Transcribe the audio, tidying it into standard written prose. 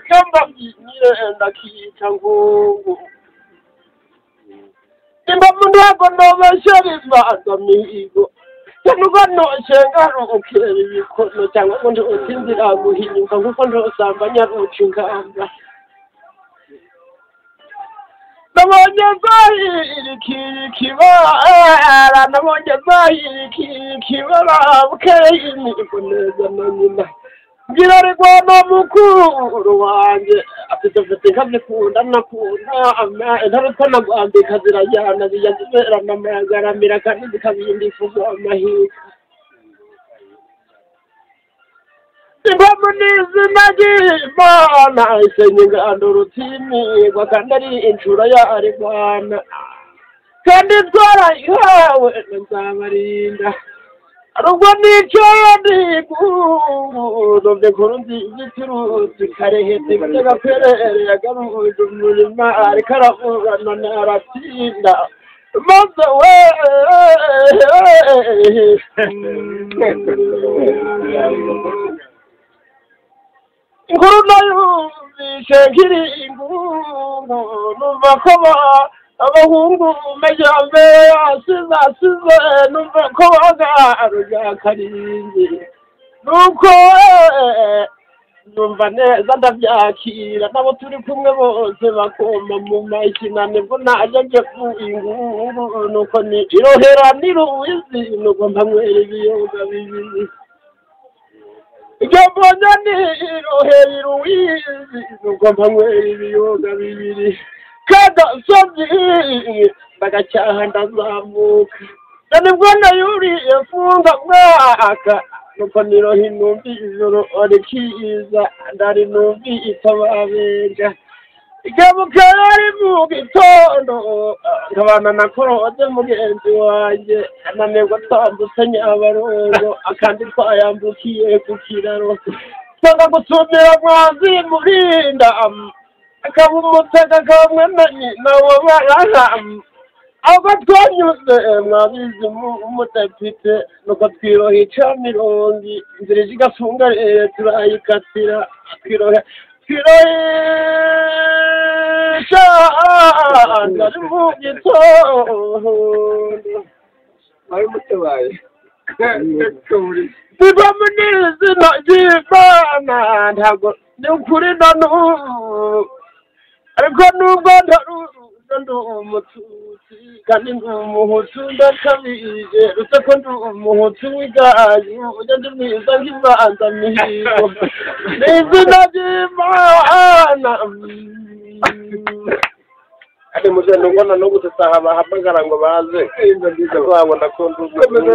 kamba nyenda kichangu imba mundu wako ndobashariva amigo Nubano shenga ukiri bikono cyangwa ngo utinzira guhinyuka kuko ndosambanya rucingamba Nabonye zahiri kibara nabonye zahiri kibara bukeye imigoneza na nyina ngira rigwana mukuru wanjye afite nkabye kunda nakunda ntarutana gwambika zirajyana ziyazibera namagaramira kandi zikabindi fuzo amahika Ibamu n'izina ry'Imana isenye andurutimi kandi ari inshuro ya Rwanda kandi twarayihawe nzabarinda Arugwa nicaye ndigundo ndekuru nzitiruzi karehete batega kwerere yagaruje umurima ariko aravugana naratinda maze we inkuru nayumvishe nkiri ingungu numva ko abahungu majyambere asize numva ko bagaruja karinzi nuko numva neza ndabyakira nabo turi kumwe bose bakoma mu makinane bwo naje nje ku ingungu nuko ni irohera niruwizi nuko mpamwera ibiyoga bibiri Igambanya ni irohera iruwizi nuko mpamwera ibiyoga bibiri Kada sozi bagacyaha ndazamuka nibwo nayuriye funga mwaka nuko nirohi numvi ijoro orikiza ndari numvi itababenja igabuka yari mu gitondo nkabana nakoroze mugenzi wanjye nanebwa twambutse Nyabarongo akandi twayambukiye ku kiraro nsanga gutumira mwanzi murinda akabumutega kamwe na nyina wabara abo twanyuze mwabizi umudepite nuko twiroha icamirongi inzira igafunga turayikatira twiroha ndari mu gitondo ari mutabaye biba munizina ry'Imana ntabwo ni ukuri na n'ubu ariko nubwo ndi umututsi kandi ndi umuhutu ndakabije uretse ko ndi umuhutu w'igayi ujya ndi mwiza nk'ibanza mihigo ni izina ry'Imana Ati mujendo ngona no gutaha bahamagara ngo baze wabo ndakunda umuntu